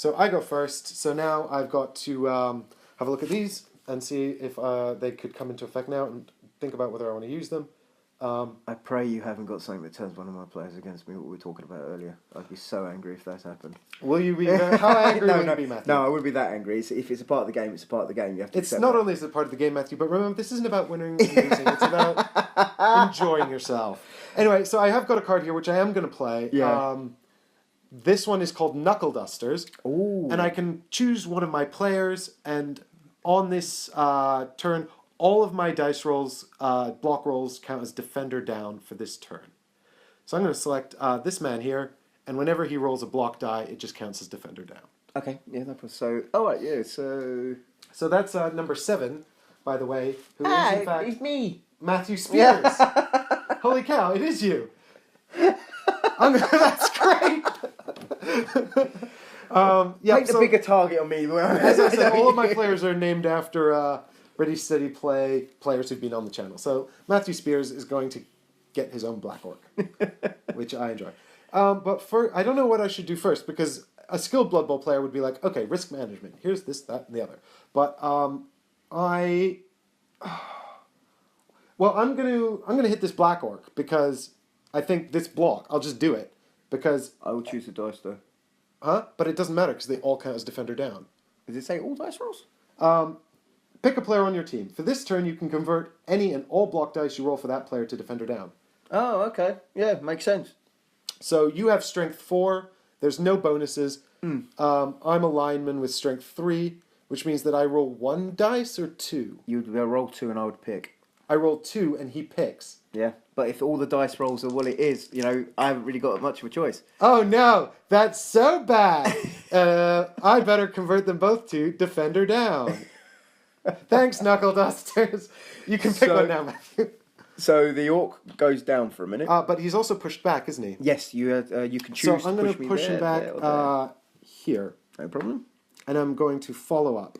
So I go first. So now I've got to have a look at these and see if they could come into effect now and think about whether I want to use them. I pray you haven't got something that turns one of my players against me, what we were talking about earlier. I'd be so angry if that's happened. Will you be... How angry will you be, Matthew? No, I wouldn't be that angry. If it's a part of the game, it's a part of the game. You have to It's not only is it part of the game, Matthew, but remember, this isn't about winning and losing. It's about enjoying yourself. Anyway, so I have got a card here, which I am going to play. Yeah. This one is called Knuckle Dusters. Ooh. And I can choose one of my players, and on this turn... all of my dice rolls, block rolls, count as defender down for this turn. So I'm going to select this man here, and whenever he rolls a block die, it just counts as defender down. Okay, yeah, no problem. So, right, yeah, so... So that's number 7, by the way, who is in fact... it's me! Matthew Spears. Yeah. Holy cow, it is you. That's great. Take the bigger target on me. As I said, all of my players are named after... Ready, Steady, Play players who've been on the channel. So Matthew Spears is going to get his own Black Orc, which I enjoy. But I don't know what I should do first, because a skilled Blood Bowl player would be like, okay, risk management. Here's this, that, and the other. But well, I'm gonna hit this Black Orc because I think this block. I'll just do it because I will choose the dice though. Huh? But it doesn't matter because they all count as defender down. Does it say all dice rolls? Pick a player on your team. For this turn, you can convert any and all block dice you roll for that player to defender down. Oh, okay. Yeah, makes sense. So you have strength 4. There's no bonuses. I'm a lineman with strength 3, which means that I roll 1 dice or 2. You'd roll 2 and I would pick. I roll 2 and he picks. Yeah, but if all the dice rolls are what it is, I haven't really got much of a choice. Oh no, that's so bad. I better convert them both to defender down. Thanks, Knuckle Dusters. You can pick one now, Matthew. So the orc goes down for a minute. But he's also pushed back, isn't he? Yes, you can choose. So I'm going to push him back here. No problem. And I'm going to follow up.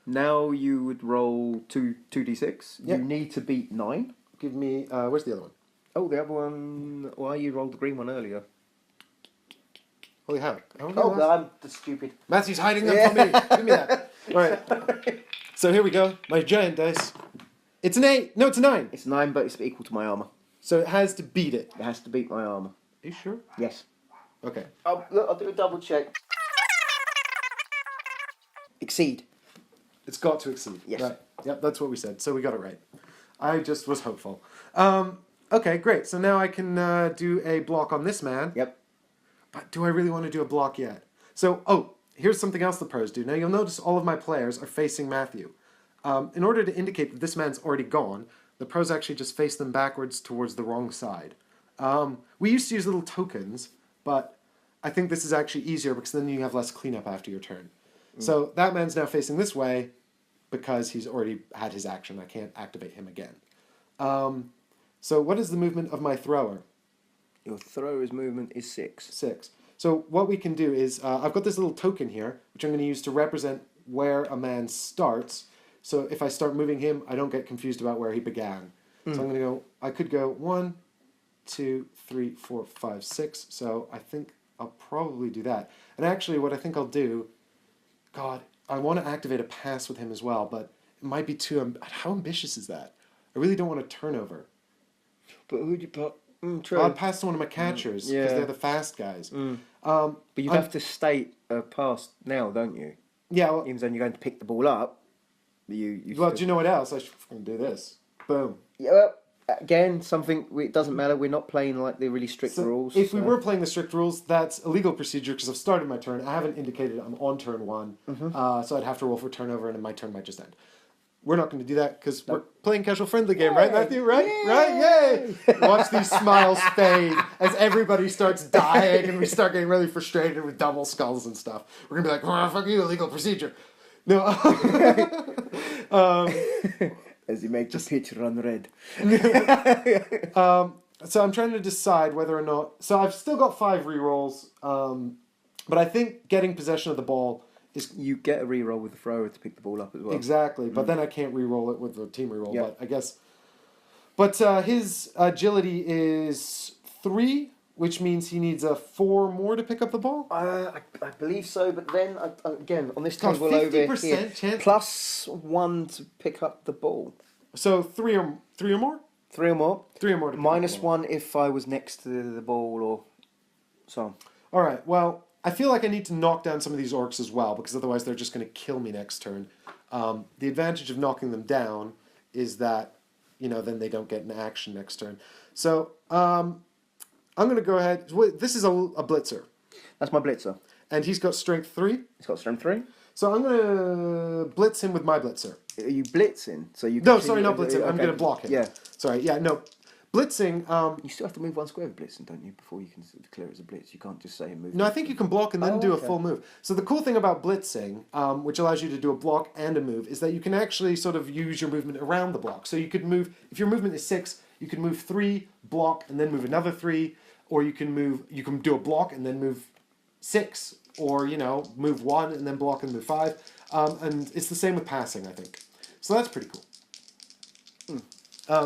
Now you would roll 2d6. Yep. You need to beat 9. Give me... where's the other one? Oh, the other one... Why you rolled the green one earlier? Holy hell. I'm stupid. Matthew's hiding them from me. Give me that. All right. So here we go. My giant dice. It's an 8. No, it's a 9. It's 9, but it's equal to my armour. So it has to beat it. It has to beat my armour. Are you sure? Yes. Okay. I'll do a double check. Exceed. It's got to exceed. Yes. Right. Yep, that's what we said. So we got it right. I just was hopeful. Okay, great. So now I can do a block on this man. Yep. But do I really want to do a block yet? So, here's something else the pros do. Now, you'll notice all of my players are facing Matthew. In order to indicate that this man's already gone, the pros actually just face them backwards towards the wrong side. We used to use little tokens, but I think this is actually easier because then you have less cleanup after your turn. So that man's now facing this way because he's already had his action. I can't activate him again. So what is the movement of my thrower? Your thrower's movement is 6. 6. So what we can do is, I've got this little token here, which I'm going to use to represent where a man starts. So if I start moving him, I don't get confused about where he began. So I'm going to go, I could go 1, 2, 3, 4, 5, 6. So I think I'll probably do that. And actually what I think I'll do, God, I want to activate a pass with him as well, but it might be too, how ambitious is that? I really don't want a turnover. But who'd you put? True. I'd pass to one of my catchers because they're the fast guys. But you have to state a pass now, don't you? Yeah. Well, even though you're going to pick the ball up, well, do you know what else? I should fucking do this. Boom. Yeah. Well, again, it doesn't matter. We're not playing like the really strict rules. If we were playing the strict rules, that's a legal procedure because I've started my turn. I haven't indicated I'm on turn 1, so I'd have to roll for turnover, and my turn might just end. We're not going to do that because we're playing casual friendly game, right, Matthew? Right? Yay! Right? Yay! Watch these smiles fade as everybody starts dying and we start getting really frustrated with double skulls and stuff. We're going to be like, oh, fuck you, illegal procedure. No. As you make the pitch run red. So I'm trying to decide whether or not... So I've still got 5 rerolls, but I think getting possession of the ball... You get a reroll with the thrower to pick the ball up as well. Exactly, but then I can't reroll it with the team reroll. But I guess, but his agility is 3, which means he needs a 4 more to pick up the ball. I believe so, but then again on this Got table over 50% here, chance. +1 to pick up the ball. So three or more. 3 or more. 3 or more to pick up the ball. -1 if I was next to the ball or so on. All right. Well, I feel like I need to knock down some of these orcs as well because otherwise they're just going to kill me next turn. The advantage of knocking them down is that then they don't get an action next turn. So I'm going to go ahead. This is a blitzer. That's my blitzer. And he's got strength 3. He's got strength 3. So I'm going to blitz him with my blitzer. Are you blitzing? So you? No, sorry, not blitzing. Okay. I'm going to block him. Yeah. Sorry. Yeah. No. Blitzing. You still have to move 1 square with blitzing, don't you? Before you can declare it as a blitz, you can't just say move. No, I think you can block and then do a full move. So the cool thing about blitzing, which allows you to do a block and a move, is that you can actually sort of use your movement around the block. So you could move if your movement is 6, you can move 3, block, and then move another 3, or you can do a block and then move 6, or move 1 and then block and move 5. And it's the same with passing, I think. So that's pretty cool.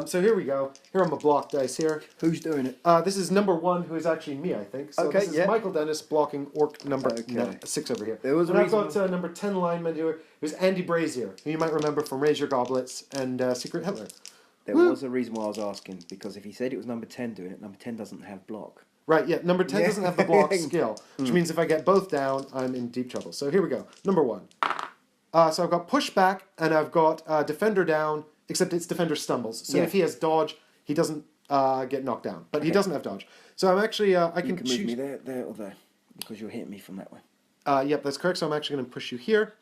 So here we go. Here are my block dice here. Who's doing it? This is number 1, who is actually me, I think. So this is Michael Dennis blocking orc number 6 over here. There was a and I've got number 10 lineman here, who's Andy Brazier, who you might remember from Raise Your Goblets and Secret Hitler. There was a reason why I was asking, because if he said it was number 10 doing it, number 10 doesn't have block. Right, yeah, number 10 doesn't have the block skill, which means if I get both down, I'm in deep trouble. So here we go. Number 1. So I've got pushback, and I've got defender down, except it's defender stumbles. So if he has dodge, he doesn't get knocked down. But he doesn't have dodge. So I'm actually, I can choose... move me there, or there, because you'll hit me from that way. Yep, that's correct. So I'm actually going to push you here.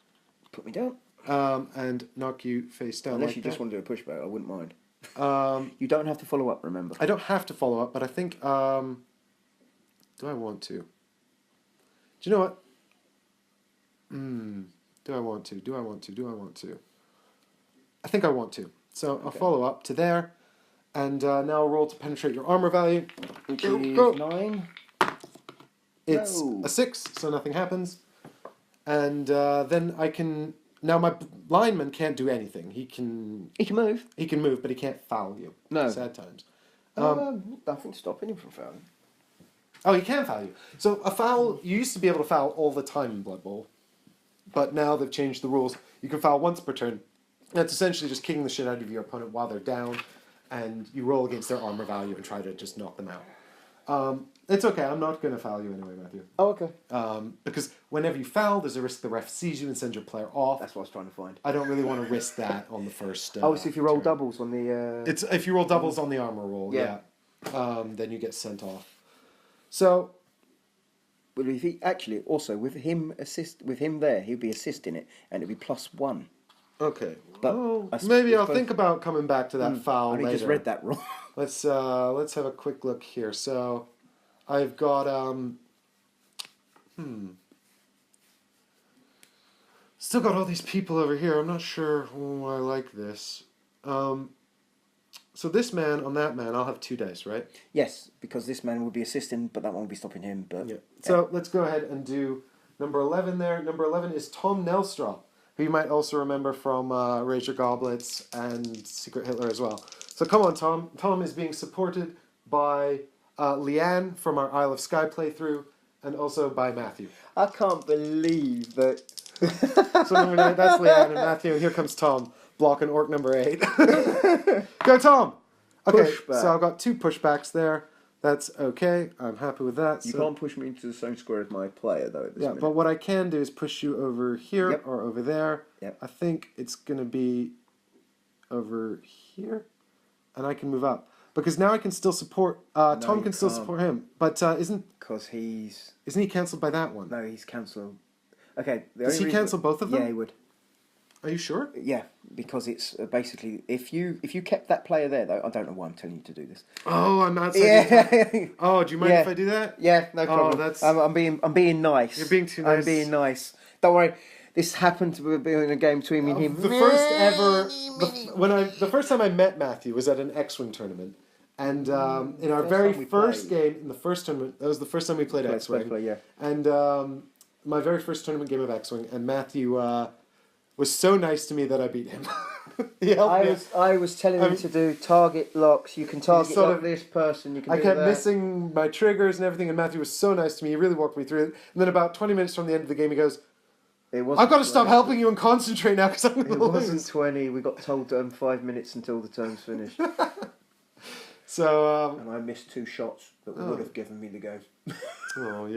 Put me down. And knock you face down. Unless you just want to do a pushback, I wouldn't mind. You don't have to follow up, remember. I don't have to follow up, but I think... do I want to? Do you know what? Do I want to? I think I want to. So I'll follow up to there. And now I'll roll to penetrate your armor value. Which is 9. It's a 6, so nothing happens. And then I can... Now my lineman can't do anything. He can move. He can move, but he can't foul you. No. Sad times. Nothing stopping him from fouling. Oh, he can foul you. So a foul, you used to be able to foul all the time in Blood Bowl. But now they've changed the rules. You can foul once per turn. That's essentially just kicking the shit out of your opponent while they're down. And you roll against their armor value and try to just knock them out. It's okay, I'm not going to foul you anyway, Matthew. Oh, okay. Because whenever you foul, there's a risk the ref sees you and sends your player off. That's what I was trying to find. I don't really want to risk that on the first so if you roll turn. doubles on the... It's if you roll doubles on the armor roll, then you get sent off. So... But if he actually also with him there, he'd be assisting it, and it'd be +1. Okay. But maybe I'll think about coming back to that foul later. I just read that wrong. Let's have a quick look here. So, I've got still got all these people over here. I'm not sure I like this. So this man on that man, I'll have 2 dice, right? Yes, because this man will be assisting, but that won't be stopping him. But yeah. So let's go ahead and do number 11 there. Number 11 is Tom Nelstraw, who you might also remember from Raise Your Goblets and Secret Hitler as well. So come on, Tom. Tom is being supported by Leanne from our Isle of Skye playthrough, and also by Matthew. I can't believe that. So number 9, that's Leanne and Matthew, and here comes Tom, blocking orc number 8. Go, Tom! Okay, Pushback. so I've got 2 pushbacks there. That's okay. I'm happy with that. You can't push me into the same square as my player, though, at this minute. But what I can do is push you over here or over there. Yep. I think it's going to be over here, and I can move up. Because now I can still support... Tom can still support him. But isn't... Because he's... Isn't he cancelled by that one? No, he's cancelled. Okay. Does he cancel both of them? Yeah, he would. Are you sure? Yeah, because it's basically if you kept that player there though, I don't know why I'm telling you to do this. Oh, I'm not. Yeah. Oh, do you mind if I do that? Yeah, no problem. That's... I'm being nice. You're being too nice. I'm being nice. Don't worry. This happened to be in a game between me and him. The first ever, the first time I met Matthew was at an X-Wing tournament, and in our very first game in the first tournament, that was the first time we played X-Wing. Yeah. And my very first tournament game of X-Wing, and Matthew was so nice to me that I beat him. He helped me. I was telling him to do target locks. You can target sort lock of- this person. You can. I do kept that. missing my triggers and everything, and Matthew was so nice to me. He really walked me through it. And then about 20 minutes from the end of the game, he goes, It wasn't I've got to stop 20. helping you and concentrate now because I'm going It to wasn't lose. 20. We got told 5 minutes until the turn's finished, So, and I missed 2 shots that would have given me the game. oh,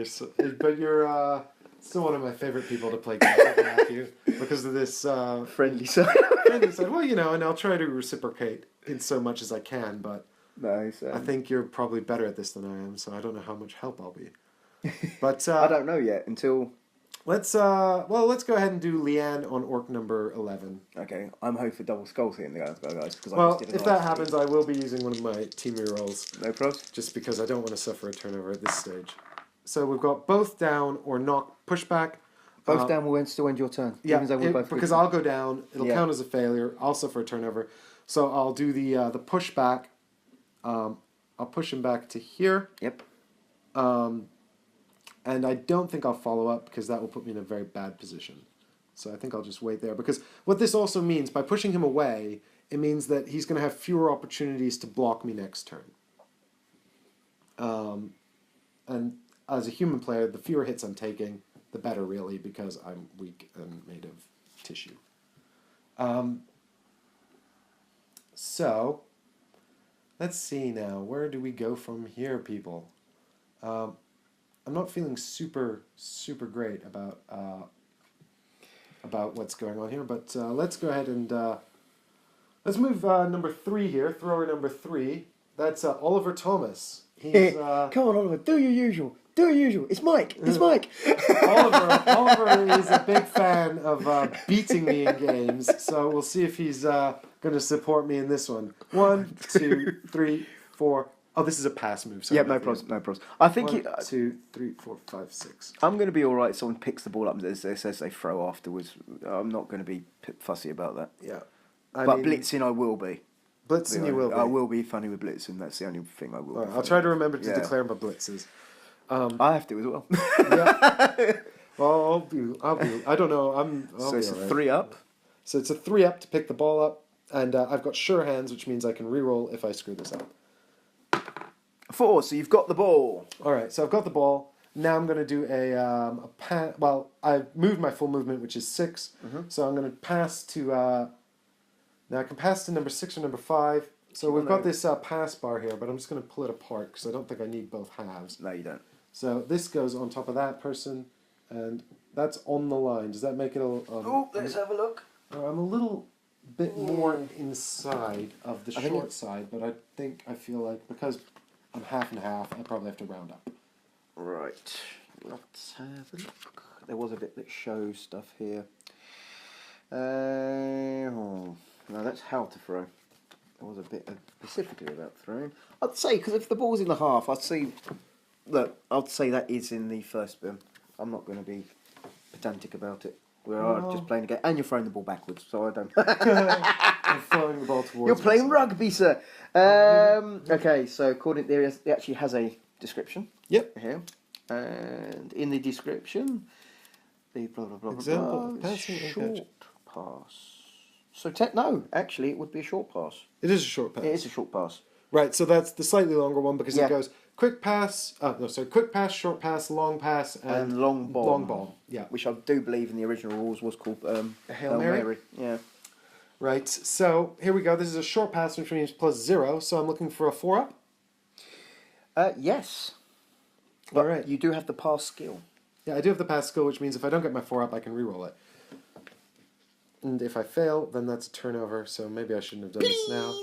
but you're still one of my favorite people to play games with, Matthew, because of this Friendly side. friendly side. Well, and I'll try to reciprocate in so much as I can, but Nice. I think you're probably better at this than I am, so I don't know how much help I'll be. But I don't know yet until. let's go ahead and do Leanne on orc number 11. Okay, I'm hoping for double skulls here in the guys, because I Well, just did it if that last happens, week. I will be using one of my team rerolls, No pros. just because I don't want to suffer a turnover at this stage. So we've got both down or knock pushback. Both down will still end your turn. Yeah, even though we're both because weak. I'll go down. It'll Yeah. count as a failure. I'll suffer a turnover. So I'll do the pushback. I'll push him back to here. Yep. And I don't think I'll follow up because that will put me in a very bad position. So I think I'll just wait there. Because what this also means, by pushing him away, it means that he's going to have fewer opportunities to block me next turn. And as a human player, the fewer hits I'm taking, the better, really, because I'm weak and made of tissue. So, let's see now. Where do we go from here, people? I'm not feeling super great about what's going on here, but let's go ahead and let's move number 3 here. Thrower number 3. That's Oliver Thomas. He's Come on, Oliver. Do your usual. Do your usual. It's Mike. It's Mike. Oliver is a big fan of beating me in games, so we'll see if he's going to support me in this one. 1, 2, 3, 4. Oh, this is a pass move. Sorry, Yeah, no pros. No pros. I think 1, 2, 3, 4, 5, 6. I'm going to be all right. If someone picks the ball up and says they throw afterwards. I'm not going to be fussy about that. Yeah. But blitzing, I will be. Blitzing, you will be. I will be funny with blitzing. That's the only thing I will. All right, be I'll funny try to with. remember to declare my blitzes. I have to as well. Yeah. Well, I don't know. I'll So be it's a all right. 3 up. So it's a 3 up to pick the ball up, and I've got sure hands, which means I can re-roll if I screw this up. 4. So you've got the ball. All right, so I've got the ball. Now I'm going to do a pass. Well, I've moved my full movement, which is 6. So I'm going to pass to. Now I can pass to number 6 or number 5. So we've got this pass bar here, but I'm just going to pull it apart because I don't think I need both halves. No, you don't. So this goes on top of that person, and that's on the line. Does that make it a? Let's have a look. I'm a little bit more inside of the I think short side, but I feel like because I'm half and half, I probably have to round up. Right. Let's have a look. There was a bit that shows stuff here. No, that's how to throw. There was a bit specifically about throwing. I'd say, because if the ball's in the half, I'd say that is in the first bin. I'm not going to be pedantic about it. We're just playing a game, and you're throwing the ball backwards, so I don't. I'm throwing the ball towards. You're playing myself. rugby, sir. Okay, so according it actually has a description. Yep. Here, and in the description, the blah blah blah Example blah. of passing and Short catch. pass. So no, actually, it would be a short pass. It is a short pass. It is a short pass. Right, so that's the slightly longer one because Yeah. it goes quick pass. Quick pass, short pass, long pass, And long ball. Long ball. Yeah. Which I do believe in the original rules was called Hail Mary? Yeah. Right. So here we go. This is a short pass, which means +0. So I'm looking for a 4 up. Yes. All But right. You do have the pass skill. Yeah, I do have the pass skill, which means if I don't get my 4 up, I can re-roll it. And if I fail, then that's a turnover. So maybe I shouldn't have done this now.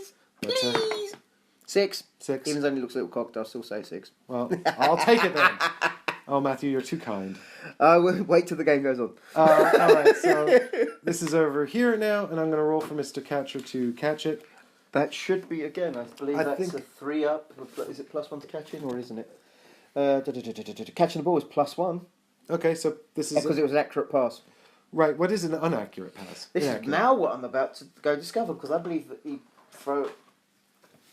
But, 6. 6. Even though it looks a little cocked, I'll still say 6. Well, I'll take it then. Oh, Matthew, you're too kind. We'll wait till the game goes on. All right, so this is over here now, and I'm going to roll for Mr. Catcher to catch it. That should be, again, I believe I that's think- a 3 up. Is it +1 to catching, or isn't it? Catching the ball is +1, Okay, so this is... because it was an accurate pass. Right, what is an inaccurate pass? This is Inaccurate. now what I'm about to go discover, because I believe that you throw...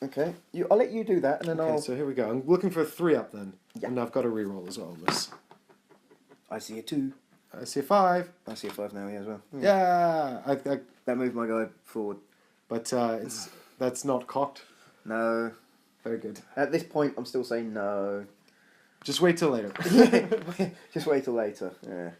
Okay, I'll let you do that, and then Okay, I'll... so here we go. I'm looking for a 3 up then. Yeah. And I've got a re-roll as well on this. I see a 2. I see a 5. I see a 5 now, yeah, as well. Yeah! That moved my guy forward. but that's not cocked. No. Very good. At this point, I'm still saying no. Just wait till later. Just wait till later. Yeah.